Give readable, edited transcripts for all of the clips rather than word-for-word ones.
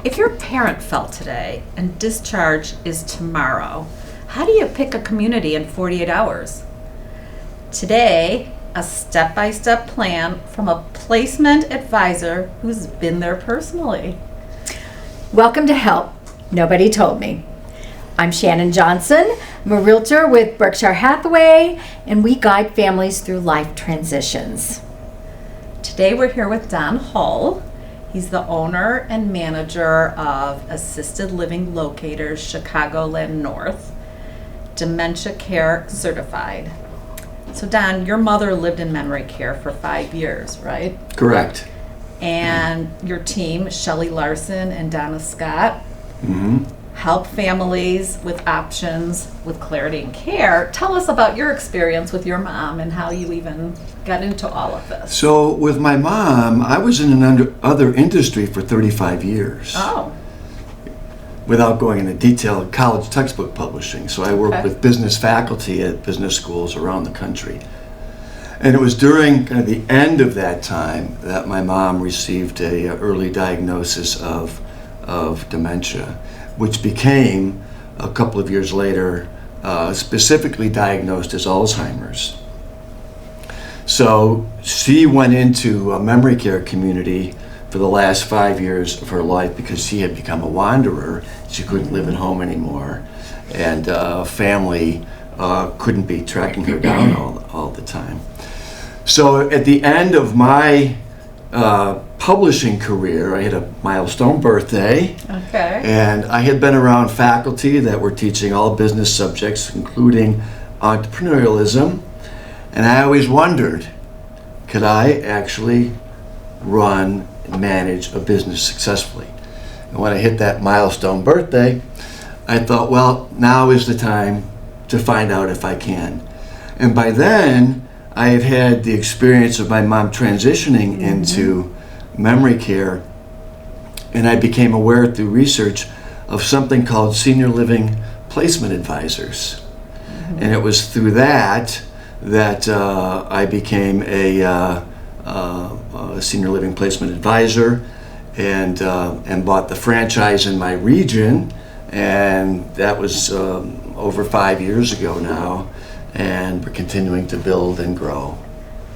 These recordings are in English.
If your parent fell today and discharge is tomorrow, how do you pick a community in 48 hours? Today, a step-by-step plan from a placement advisor who's been there personally. Welcome to Help Nobody Told Me. I'm Shannon Johnson. I'm a realtor with Berkshire Hathaway, and we guide families through life transitions. Today we're here with Don Hull. He's the owner and manager of Assisted Living Locators, Chicagoland North, Dementia Care Certified. So Don, your mother lived in memory care for 5 years, right? Correct. And your team, Shelley Larson and Donna Scott, Mm-hmm. help families with options with clarity and care. Tell us about your experience with your mom and how you even got into all of this. So with my mom, I was in other industry for 35 years. Oh. Without going into detail, college textbook publishing. So I worked Okay. with business faculty at business schools around the country. And it was during kind of the end of that time that my mom received a early diagnosis of dementia, which became, a couple of years later, specifically diagnosed as Alzheimer's. So she went into a memory care community for the last 5 years of her life because she had become a wanderer. She couldn't live at home anymore, and family couldn't be tracking her down all the time. So at the end of my publishing career, I had a milestone birthday. Okay. And I had been around faculty that were teaching all business subjects, including entrepreneurialism. And I always wondered, could I actually run and manage a business successfully? And when I hit that milestone birthday, I thought, well, now is the time to find out if I can. And by then, I had had the experience of my mom transitioning into memory care, and I became aware through research of something called senior living placement advisors. And it was through that I became a senior living placement advisor and bought the franchise in my region, and that was over 5 years ago now. And we're continuing to build and grow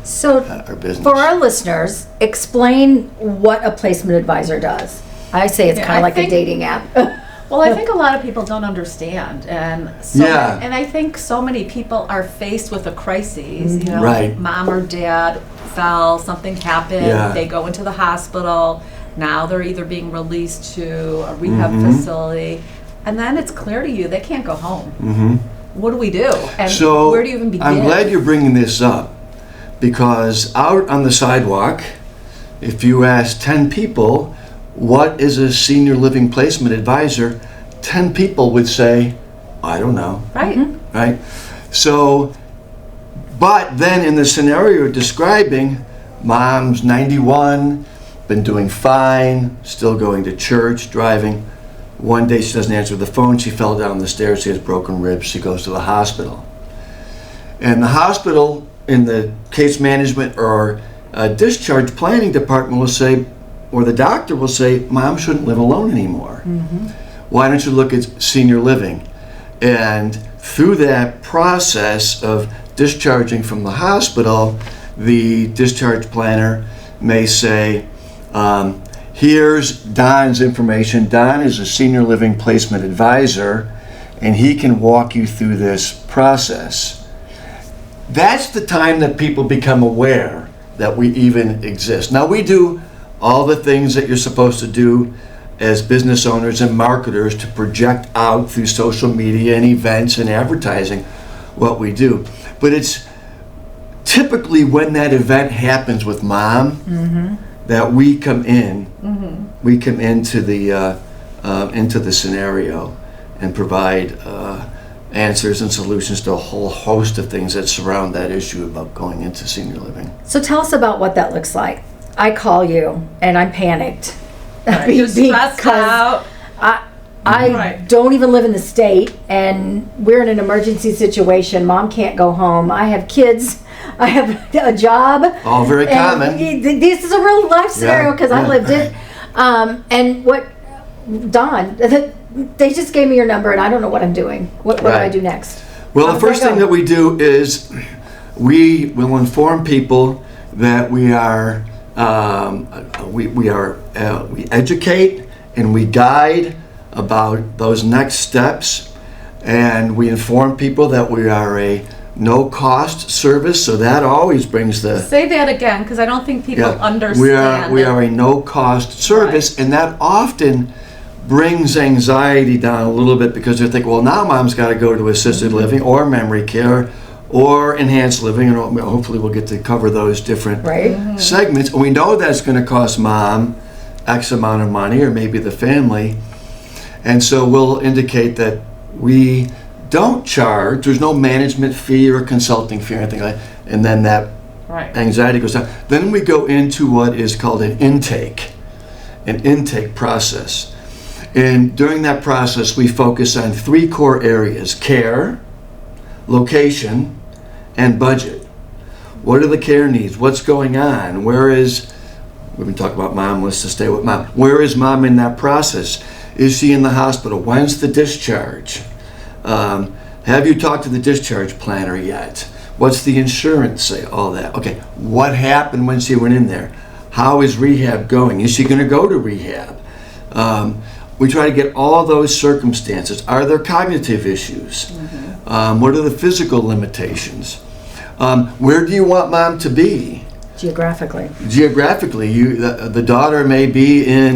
So, our business. for our listeners, explain what a placement advisor does. I say it's Yeah, kind of I like think- a dating app. Well, I think a lot of people don't understand, and Yeah. and I think so many people are faced with a crisis. You know, Right. mom or dad fell, something happened, Yeah. they go into the hospital. Now they're either being released to a rehab facility, and then it's clear to you they can't go home. What do we do? And So where do you even begin? I'm glad you're bringing this up, because out on the sidewalk, if you ask 10 people, what is a senior living placement advisor, 10 people would say, I don't know. Right. Right? So, but then in the scenario you're describing, mom's 91, been doing fine, still going to church, driving. One day she doesn't answer the phone, she fell down the stairs, she has broken ribs, she goes to the hospital. And the hospital, in the case management or discharge planning department will say, or the doctor will say, Mom shouldn't live alone anymore. Why don't you look at senior living? And through that process of discharging from the hospital, the discharge planner may say, here's Don's information. Don is a senior living placement advisor, and he can walk you through this process. That's the time that people become aware that we even exist. Now, we do all the things that you're supposed to do as business owners and marketers to project out through social media and events and advertising what we do. But it's typically when that event happens with mom that we come in. We come into the scenario and provide answers and solutions to a whole host of things that surround that issue about going into senior living. So tell us about what that looks like. I call you and I'm panicked. You're stressed out. I Right. don't even live in the state, and we're in an emergency situation. Mom can't go home. I have kids. I have a job. All very and common. This is a real life scenario because I yeah. lived it. And Don, they just gave me your number and I don't know what I'm doing. What do I Right. do next? Well, How the does first that thing go? that we do is we will inform people that we are we educate and we guide about those next steps, and we inform people that we are a no-cost service. So that always brings the Say that again, because I don't think people understand. we are a no-cost service, Right. and that often brings anxiety down a little bit because they're thinking, well, now mom's got to go to assisted living or memory care or enhanced living, and hopefully we'll get to cover those different Right? segments. And we know that's going to cost mom X amount of money, or maybe the family, and so we'll indicate that we don't charge. There's no management fee or consulting fee or anything like that, and then that Right. anxiety goes down. Then we go into what is called an intake process. And during that process, we focus on 3 core areas: care, location, and budget. What are the care needs? What's going on? We've been talking about mom, let's just stay with mom. Where is mom in that process? Is she in the hospital? When's the discharge? Have you talked to the discharge planner yet? What's the insurance say? All that. Okay, what happened when she went in there? How is rehab going? Is she going to go to rehab? We try to get all those circumstances. Are there cognitive issues? What are the physical limitations? Where do you want mom to be? Geographically. Geographically, the daughter may be in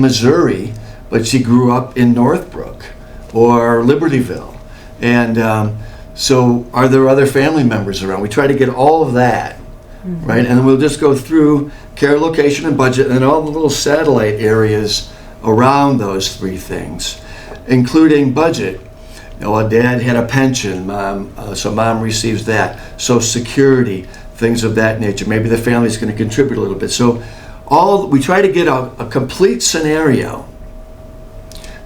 Missouri, but she grew up in Northbrook or Libertyville, and so are there other family members around? We try to get all of that, right? And then we'll just go through care, location, and budget, and all the little satellite areas around those 3 things, including budget. Dad had a pension, so mom receives that. Social Security, things of that nature. Maybe the family's going to contribute a little bit. So we try to get a complete scenario,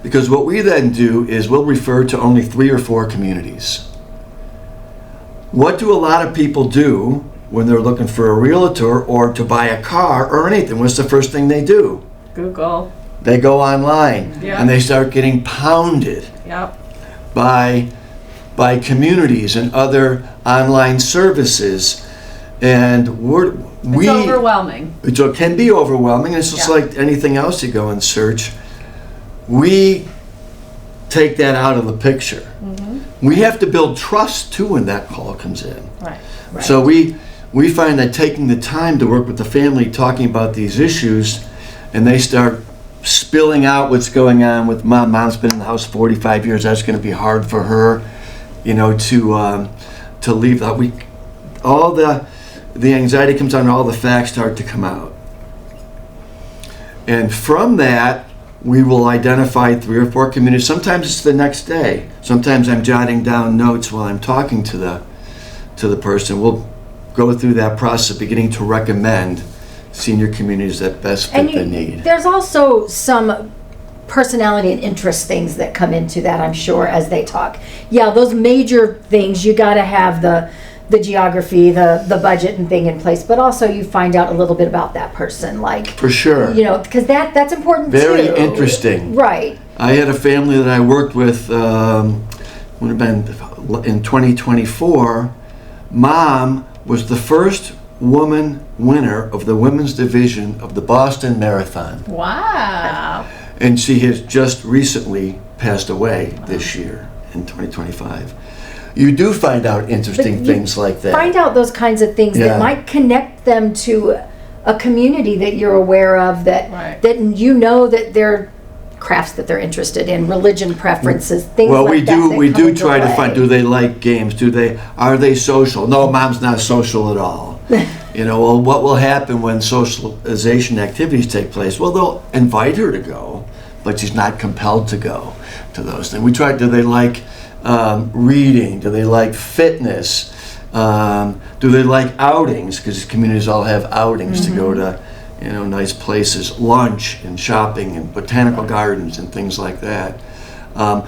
because what we then do is we'll refer to only 3 or 4 communities. What do a lot of people do when they're looking for a realtor or to buy a car or anything? What's the first thing they do? Google. They go online, Yeah. and they start getting pounded Yep. by communities and other online services, and It's overwhelming. it can be overwhelming. It's just Yeah. like anything else you go and search. We take that out of the picture. We have to build trust too when that call comes in. Right. Right. So we find that taking the time to work with the family, talking about these issues, and they start spilling out what's going on with mom. Mom's been in the house 45 years. That's going to be hard for her, to leave. All the anxiety comes on, and all the facts start to come out. And from that, we will identify 3 or 4 communities. Sometimes it's the next day. Sometimes I'm jotting down notes while I'm talking to the person. We'll go through that process, beginning to recommend senior communities that best fit the need. There's also some personality and interest things that come into that, I'm sure, as they talk. Yeah, those major things, you got to have the geography, the budget and thing in place, but also you find out a little bit about that person, like, For sure. because that's important Very too. interesting. Right. I had a family that I worked with, would have been in 2024. Mom was the first woman winner of the women's division of the Boston Marathon. Wow. And she has just recently passed away this year in 2025. You do find out interesting But you things like that. Find out those kinds of things Yeah. that might connect them to a community that you're aware of, that Right. that they're crafts that they're interested in, religion preferences, things Well, like we that. do that we come do into try to play. find, do they like games? Are they social? No, mom's not social at all. Well, what will happen when socialization activities take place? Well, they'll invite her to go, but she's not compelled to go to those things. We try, do they like reading? Do they like fitness? Do they like outings? Because communities all have outings to go to, nice places, lunch and shopping and botanical gardens and things like that.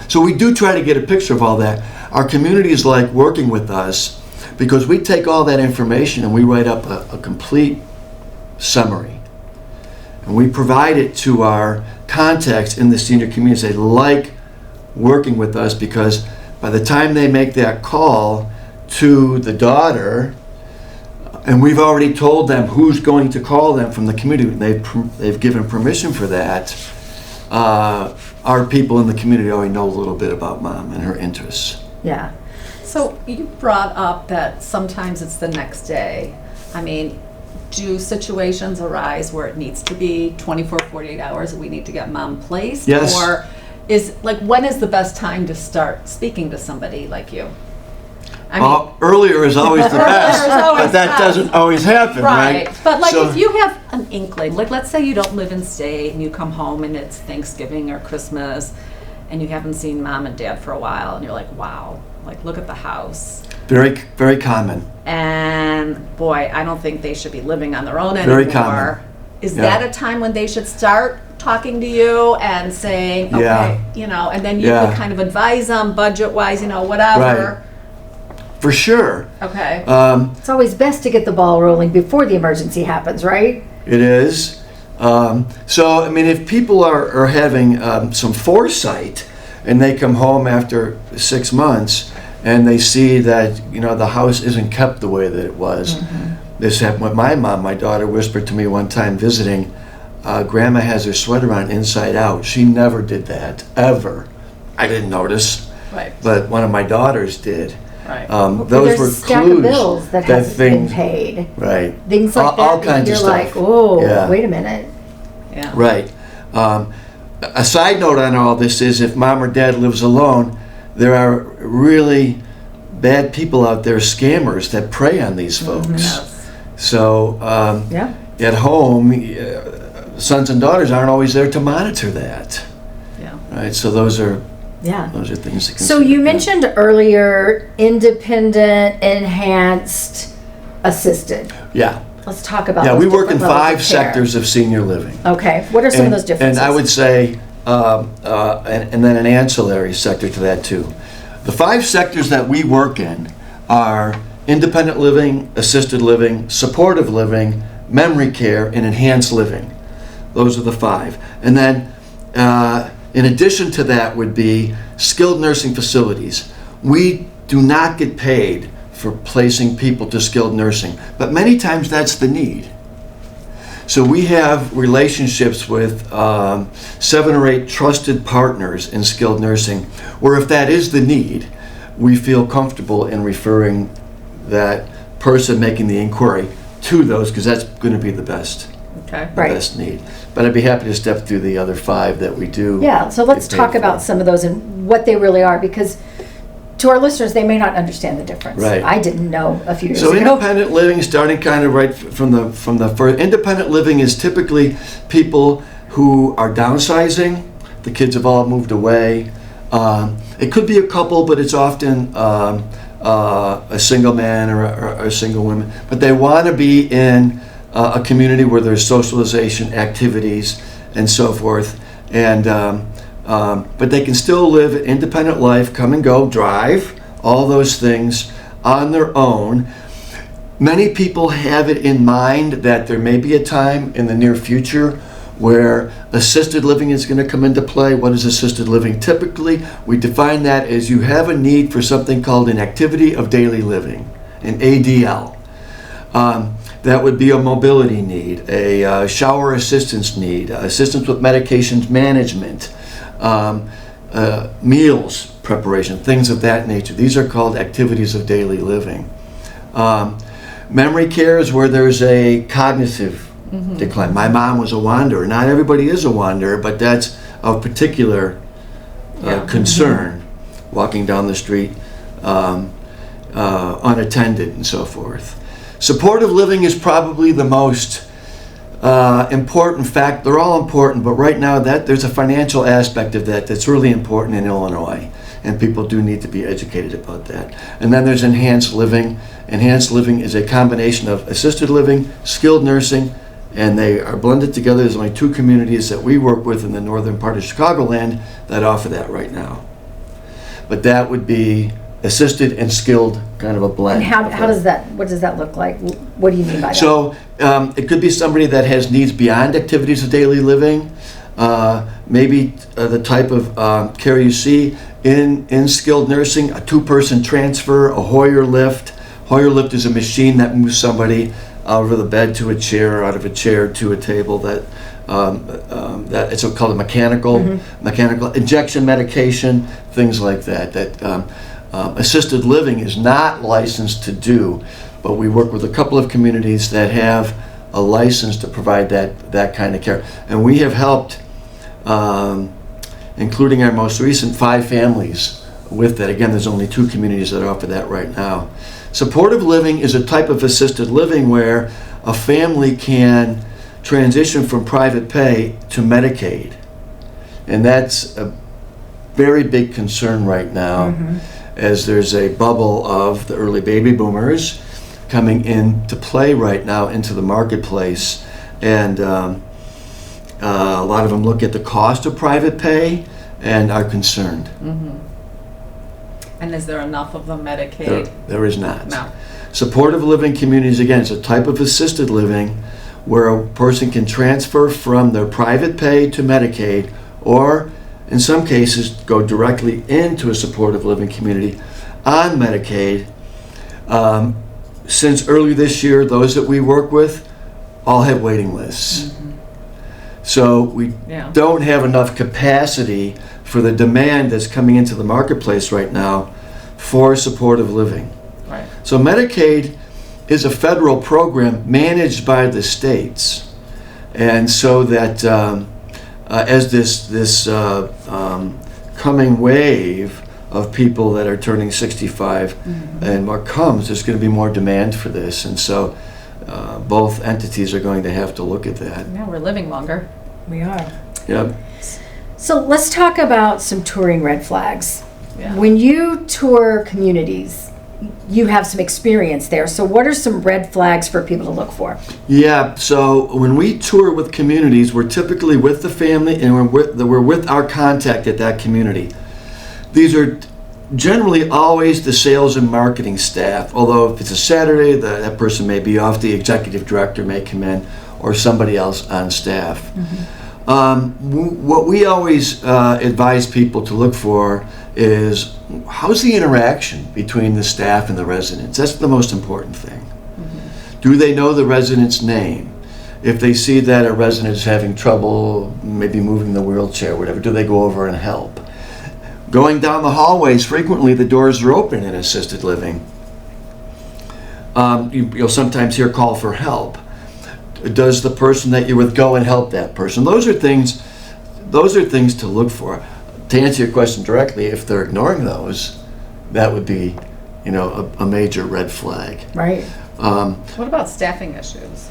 So we do try to get a picture of all that. Our communities like working with us because we take all that information and we write up a complete summary. And we provide it to our contacts in the senior community. They like working with us because by the time they make that call to the daughter, and we've already told them who's going to call them from the community, they've given permission for that, our people in the community already know a little bit about Mom and her interests. Yeah. So you brought up that sometimes it's the next day. I mean, do situations arise where it needs to be 24, 48 hours that we need to get Mom placed? Yes. Or when is the best time to start speaking to somebody like you? I mean, earlier is always the best, always but that best. doesn't always happen, right? But like So- if you have an inkling, like let's say you don't live in state and you come home and it's Thanksgiving or Christmas and you haven't seen Mom and Dad for a while and you're like, wow, like look at the house. Very, very common. And boy, I don't think they should be living on their own anymore. Very common. Is Yeah. that a time when they should start talking to you and saying, okay, Yeah. and then you Yeah. could kind of advise them budget-wise, whatever. For sure. Okay. It's always best to get the ball rolling before the emergency happens, right? It is. So, I mean, if people are having some foresight and they come home after 6 months and they see that, the house isn't kept the way that it was. This happened with my mom. My daughter whispered to me one time visiting, Grandma has her sweater on inside out. She never did that, ever. I didn't notice, Right. but one of my daughters did. Right. Or Those there's were a stack clues of bills that hasn't been paid. Right. Things like All that. kinds You're of like, stuff. oh, Yeah. wait a minute. Yeah. Right. A side note on all this is if Mom or Dad lives alone, there are really bad people out there, scammers, that prey on these folks. Yes. So Yeah. at home, sons and daughters aren't always there to monitor that. Yeah. Right. So those are Yeah. things to consider. So you mentioned earlier independent, enhanced, assisted. Yeah. Let's talk about Yeah. those We work in different levels 5 of care. sectors of senior living. Okay. What are some of those differences? And I would say, and then an ancillary sector to that too. The 5 sectors that we work in are independent living, assisted living, supportive living, memory care, and enhanced living. Those are the 5. And then in addition to that would be skilled nursing facilities. We do not get paid for placing people to skilled nursing, but many times that's the need. So we have relationships with 7 or 8 trusted partners in skilled nursing, where if that is the need, we feel comfortable in referring that person making the inquiry to those, because that's going to be the best, Okay. Right. best need. But I'd be happy to step through the other 5 that we do. Yeah, so let's get paid talk about for. some of those and what they really are, because to our listeners, they may not understand the difference. Right. I didn't know a few years So ago. independent living, starting kind of right from the first. Independent living is typically people who are downsizing. The kids have all moved away. It could be a couple, but it's often a single man or a single woman. But they want to be in a community where there's socialization, activities, and so forth. And but they can still live an independent life, come and go, drive, all those things on their own. Many people have it in mind that there may be a time in the near future where assisted living is going to come into play. What is assisted living? Typically, we define that as you have a need for something called an activity of daily living, an ADL. That would be a mobility need, a shower assistance need, assistance with medications management, meals preparation, things of that nature. These are called activities of daily living. Memory care is where there's a cognitive decline. My mom was a wanderer. Not everybody is a wanderer, but that's of particular concern, walking down the street unattended and so forth. Supportive living is probably the most important fact. They're all important, but right now there's a financial aspect of that that's really important in Illinois, and people do need to be educated about that. And then there's enhanced living. Enhanced living is a combination of assisted living, skilled nursing, and they are blended together. There's only 2 communities that we work with in the northern part of Chicagoland that offer that right now. But that would be assisted and skilled, kind of a blend. And what does that look like? What do you mean by that? So it could be somebody that has needs beyond activities of daily living. maybe the type of care you see in skilled nursing, a 2-person transfer, a Hoyer lift. Hoyer lift is a machine that moves somebody out of the bed to a chair, out of a chair to a table. That it's called a mechanical injection medication, things like that. That assisted living is not licensed to do, but we work with a couple of communities that have a license to provide that kind of care, and we have helped, including our most recent 5 families with that. Again, there's only 2 communities that offer that right now. Supportive living is a type of assisted living where a family can transition from private pay to Medicaid. And that's a very big concern right now, as there's a bubble of the early baby boomers coming into play right now into the marketplace. And a lot of them look at the cost of private pay and are concerned. And is there enough of the Medicaid? There is not. No. Supportive living communities, again, is a type of assisted living where a person can transfer from their private pay to Medicaid, or in some cases go directly into a supportive living community on Medicaid. Since early this year, those that we work with all have waiting lists. So we don't have enough capacity for the demand that's coming into the marketplace right now for supportive living. Right. So Medicaid is a federal program managed by the states, and so that as this coming wave of people that are turning 65 and more comes, there's going to be more demand for this, and so both entities are going to have to look at that. Yeah, we're living longer. We are. Yep. So let's talk about some touring red flags. Yeah. When you tour communities, you have some experience there. So what are some red flags for people to look for? Yeah, so when we tour with communities, we're typically with the family and we're with our contact at that community. These are generally always the sales and marketing staff, although if it's a Saturday, that person may be off, the executive director may come in, or somebody else on staff. What we always advise people to look for is, how's the interaction between the staff and the residents? That's the most important thing. Do they know the resident's name? If they see that a resident is having trouble, maybe moving the wheelchair, whatever, do they go over and help? Going down the hallways, frequently the doors are open in assisted living. You'll sometimes hear call for help. Does the person that you're with go and help that person? Those are things to look for. To answer your question directly, if they're ignoring those, that would be, a major red flag. Right. What about staffing issues?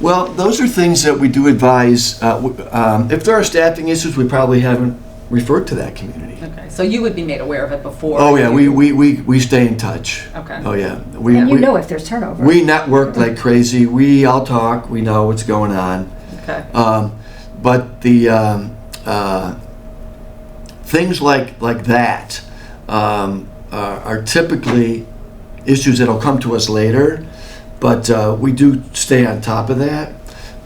Well, those are things that we do advise. If there are staffing issues, we probably haven't referred to that community. Okay, so you would be made aware of it before? Oh yeah, we stay in touch. Okay. Oh yeah. And you know if there's turnover. We network like crazy. We all talk. We know what's going on. Okay. But the things like that are typically issues that'll come to us later, but we do stay on top of that.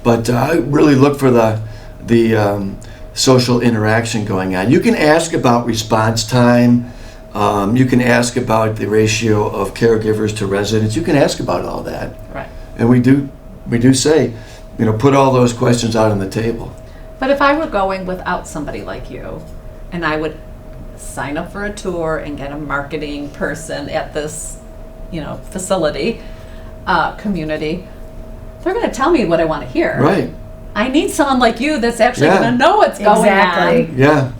But I really look for the social interaction going on. You can ask about response time. You can ask about the ratio of caregivers to residents. You can ask about all that. Right. And we do say, put all those questions out on the table. But if I were going without somebody like you, and I would sign up for a tour and get a marketing person at this, facility, community, they're going to tell me what I want to hear. Right. I need someone like you that's actually going to know what's going on. Yeah.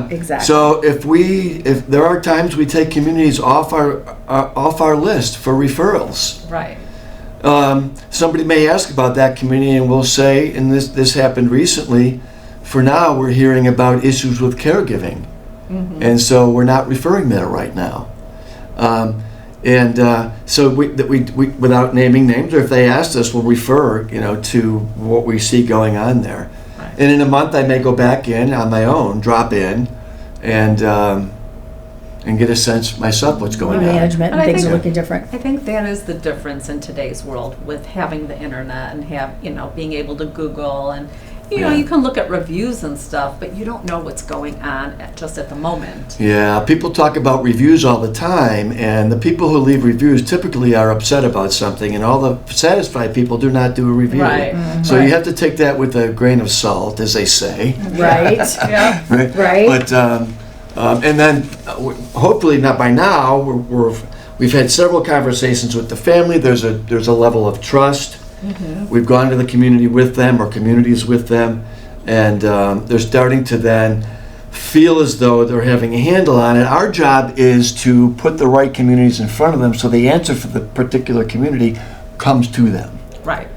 Exactly. So if there are times we take communities off our list for referrals. Right. Somebody may ask about that community, and we'll say, and this happened recently. For now, we're hearing about issues with caregiving, and so we're not referring there right now. So we, without naming names, or if they asked us, we'll refer, to what we see going on there. Right. And in a month, I may go back in on my own, drop in, and get a sense myself what's going on. Management and things are looking different. I think that is the difference in today's world with having the internet and being able to Google and you know, Yeah. you can look at reviews and stuff, but you don't know what's going on just at the moment. Yeah, people talk about reviews all the time, and the people who leave reviews typically are upset about something, and all the satisfied people do not do a review. Right. So Right. you have to take that with a grain of salt, as they say. Right? Yeah. Right. But and then hopefully not by now we've had several conversations with the family. There's a level of trust. We've gone to the community with them, or communities with them, and they're starting to then feel as though they're having a handle on it. Our job is to put the right communities in front of them so the answer for the particular community comes to them. Right.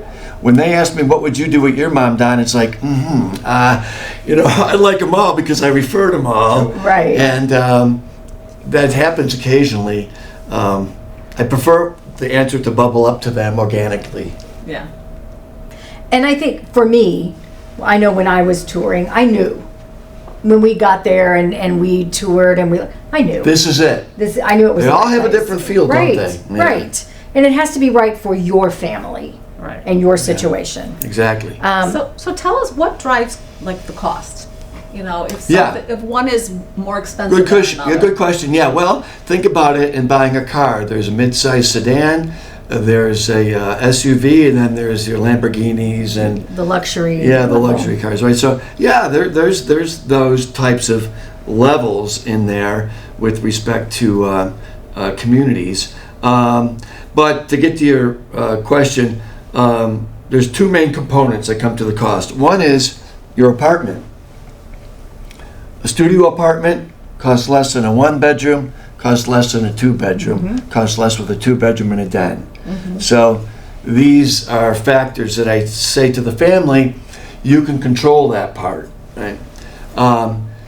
When they ask me, what would you do with your mom, Don? It's like, you know, I like them all because I refer them all. Right. And that happens occasionally. I prefer the answer to bubble up to them organically. Yeah. And I think for me, I know when I was touring, I knew when we got there and we toured and I knew. This is it. I knew it was They the all right have a place. different feel, right, don't they? Yeah. Right. And it has to be right for your family Right. and your situation. Exactly. So tell us what drives like the cost. You know, if Yeah. if one is more expensive Good than question. another. Good question. Yeah. Well, think about it in buying a car. There's a mid-size sedan, there's a SUV, and then there's your Lamborghinis and The luxury. yeah, the level. luxury cars, right? So yeah, there's those types of levels in there with respect to communities. But to get to your question, there's two main components that come to the cost. One is your apartment. A studio apartment costs less than a one-bedroom, costs less than a two-bedroom, costs less with a two-bedroom and a den. So these are factors that I say to the family, you can control that part, right?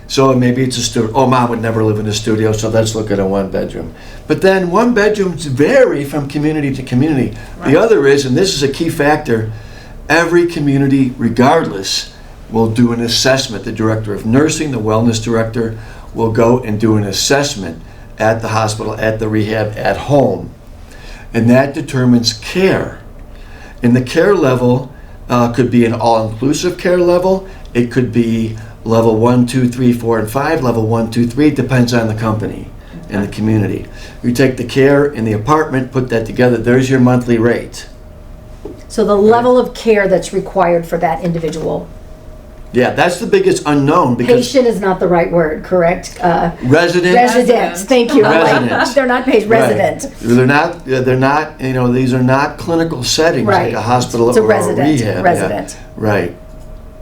So maybe it's a studio. Oh, mom would never live in a studio, so let's look at a one-bedroom. But then one-bedrooms vary from community to community. Right. The other is, and this is a key factor, every community, regardless, will do an assessment. The director of nursing, the wellness director, will go and do an assessment at the hospital, at the rehab, at home. And that determines care. And the care level could be an all-inclusive care level. It could be level 1, 2, 3, 4, and 5. Level 1, 2, 3 depends on the company and the community. You take the care in the apartment, put that together, there's your monthly rate. So the level of care that's required for that individual. Yeah, that's the biggest unknown because Patient is not the right word, correct? resident. Resident. Thank you. Resident. They're not patient. Right. Resident. They're not, you know, these are not clinical settings Right. like a hospital It's a or resident. a rehab. Yeah. Resident. Right.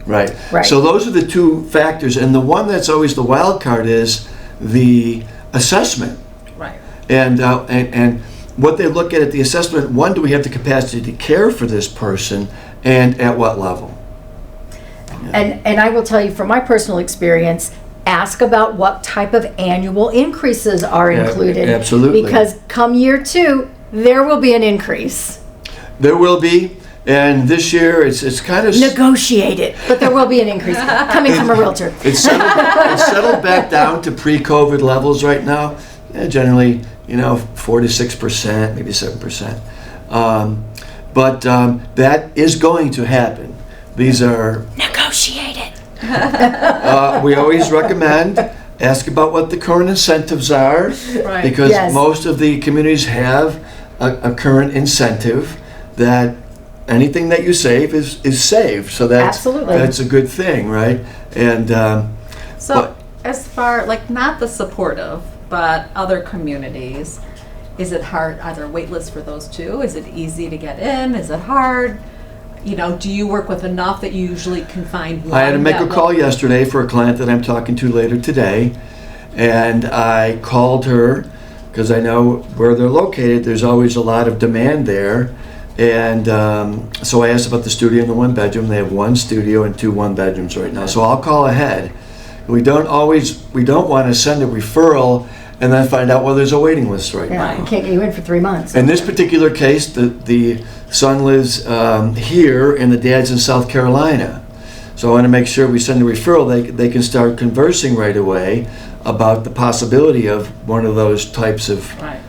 Right. Right. So those are the two factors, and the one that's always the wild card is the assessment. Right. And what they look at the assessment, one, do we have the capacity to care for this person, and at what level? And I will tell you from my personal experience, ask about what type of annual increases are Yeah, included. absolutely. Because come year 2, there will be an increase. There will be, and this year it's kind of Negotiate it, but there will be an increase coming from a realtor. it's settled back down to pre-COVID levels right now. Yeah, generally, 4 to 6%, maybe 7%. But that is going to happen. These are. Negotiate it. We always recommend ask about what the current incentives are, Right. because Yes. most of the communities have a current incentive that anything that you save is saved. So Absolutely. that's a good thing, right? And So But- as far like not the supportive, but other communities, is it hard? Are there wait lists for those too? Is it easy to get in? Is it hard? Do you work with enough that you usually can find one? I had to make a that call will- yesterday for a client that I'm talking to later today, and I called her because I know where they're located. There's always a lot of demand there, and so I asked about the studio and the one bedroom. They have one studio and 2 one-bedrooms right now, so I'll call ahead. We don't want to send a referral and then find out, well, there's a waiting list right Yeah, now. I can't get you in for 3 months. In this particular case, the son lives here and the dad's in South Carolina. So I want to make sure we send a referral, they can start conversing right away about the possibility of one of those types of Right.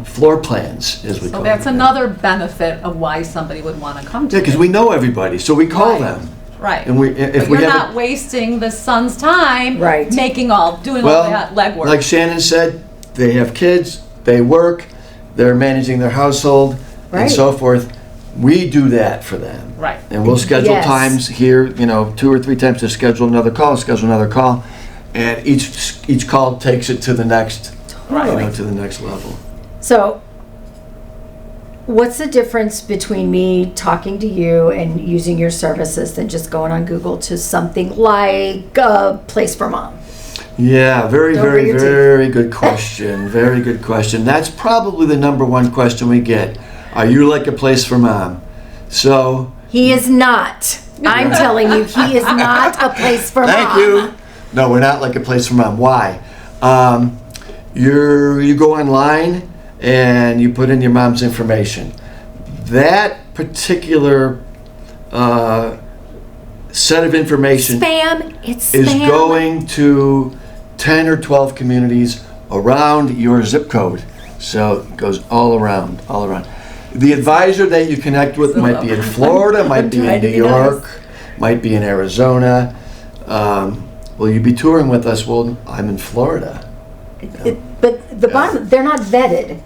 floor plans, as we So call that's them. another benefit of why somebody would want to come to Yeah, because you. we know everybody, so we call Right. them. Right. And But if you're we have not wasting the son's time Right. doing all that legwork. like Shannon said, they have kids, they work, they're managing their household, Right. and so forth. We do that for them. Right. And we'll schedule Yes. times here, 2 or 3 times to schedule another call, and each call takes it to the next, Totally. to the next level. So, what's the difference between me talking to you and using your services than just going on Google to something like a place for mom? Yeah, very, Don't very, grit your teeth. very good question. Very good question. That's probably the number one question we get. Are you like a place for mom? So, He is not. I'm telling you, he is not a place for mom. thank you. No, we're not like a place for mom. Why? You go online and you put in your mom's information. That particular set of information Spam. It's is spam. going to 10 or 12 communities around your zip code. So it goes all around, all around. The advisor that you connect with might be in Florida, might be in trying to New be York, nice. might be in Arizona. Will you be touring with us? Well, I'm in Florida. But the bottom, they're not vetted,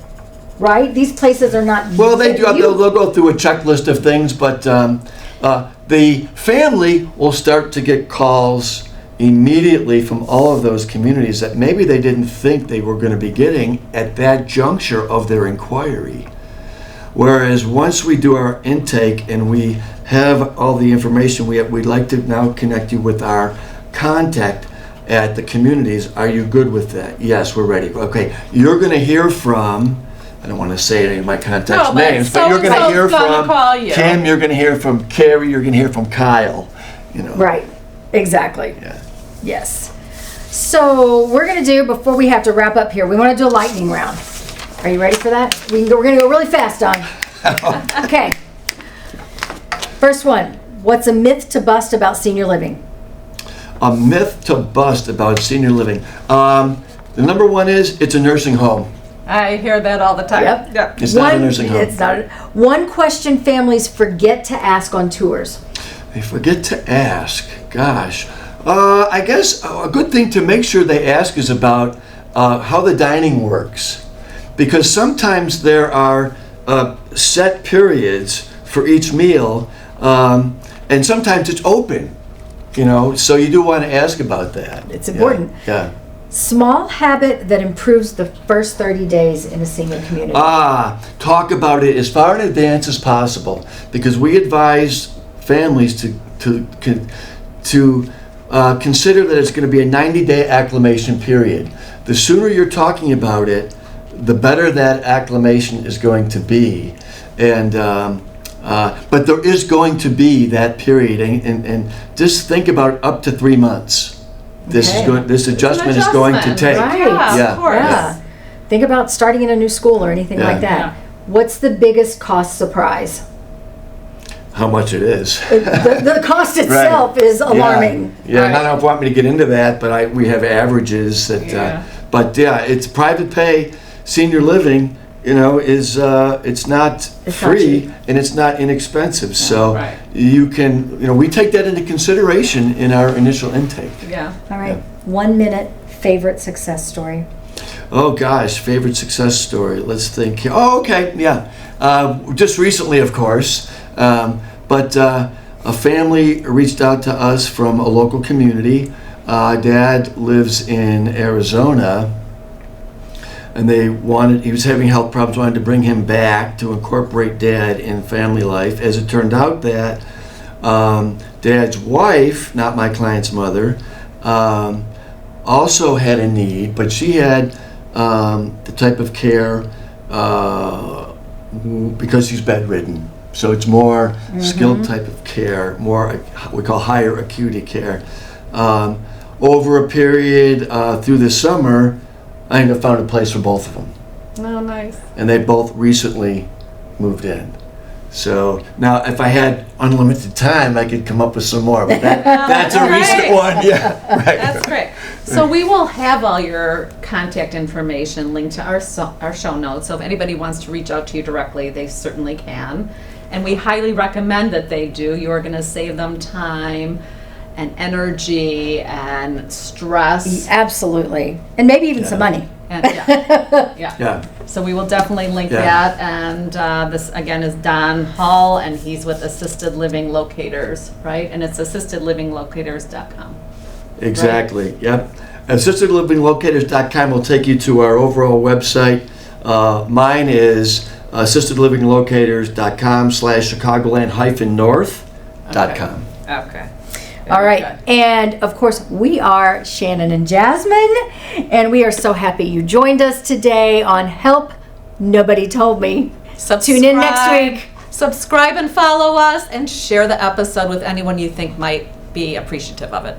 right? These places are not. Well, they do. You- They'll go through a checklist of things, but the family will start to get calls immediately from all of those communities that maybe they didn't think they were going to be getting at that juncture of their inquiry. Whereas once we do our intake and we have all the information we'd like to now connect you with our contact at the communities. Are you good with that? Yes, we're ready. Okay, you're going to hear from, I don't want to say any of my contacts' No, but names, but you're going to so-and-so's hear gonna call from you. Kim, you're going to hear from Carrie, you're going to hear from Kyle. Right. Exactly. Yeah. Yes. So we're going to do, before we have to wrap up here, we want to do a lightning round. Are you ready for that? We're going to go really fast, Don. Okay. First one. What's a myth to bust about senior living? A myth to bust about senior living. The number one is it's a nursing home. I hear that all the time. Yep. It's not a nursing home. It's not. One question families forget to ask on tours. They forget to ask. Gosh. I guess a good thing to make sure they ask is about how the dining works. Because sometimes there are set periods for each meal, and sometimes it's open. So you do want to ask about that. It's important. Yeah. Small habit that improves the first 30 days in a senior community. Talk about it as far in advance as possible, because we advise families to consider that it's going to be a 90-day acclimation period. The sooner you're talking about it, the better that acclimation is going to be. And but there is going to be that period, and just think about up to 3 months. This adjustment is going to take. Right. Yeah, of course. Yeah. Think about starting in a new school or anything like that. Yeah. What's the biggest cost surprise? How much it is. The cost itself is alarming. Yeah, and I don't know if you want me to get into that, but we have averages that. Yeah. But yeah, it's private pay, senior living. Is it's not free cheap. and it's not inexpensive. So right. you can, we take that into consideration in our initial intake. Yeah. All right. 1 minute favorite success story. Oh gosh, favorite success story. Let's think. Oh, okay, yeah. Just recently, of course, but a family reached out to us from a local community. Dad lives in Arizona, and he was having health problems, wanted to bring him back to incorporate Dad in family life. As it turned out that Dad's wife, not my client's mother, also had a need, but she had the type of care because she's bedridden. So it's more skilled type of care, more we call higher acuity care. Over a period through the summer, I ended up found a place for both of them. Oh, nice. And they both recently moved in. So now, if I had unlimited time, I could come up with some more. But that's a recent Right. one. Yeah, right. That's great. So we will have all your contact information linked to our show notes. So if anybody wants to reach out to you directly, they certainly can. And we highly recommend that they do. You're going to save them time and energy and stress. Absolutely. And maybe even some money. And, yeah. Yeah. So we will definitely link Yeah. that. And this, again, is Don Hull, and he's with Assisted Living Locators, right? And it's assistedlivinglocators.com. Exactly. Yep. AssistedLivingLocators.com will take you to our overall website. Mine is assistedlivinglocators.com/Chicagoland-north.com. Okay. All right. Very good. And of course, we are Shannon and Jasmine, and we are so happy you joined us today on Help Nobody Told Me. Tune in next week. Subscribe and follow us, and share the episode with anyone you think might be appreciative of it.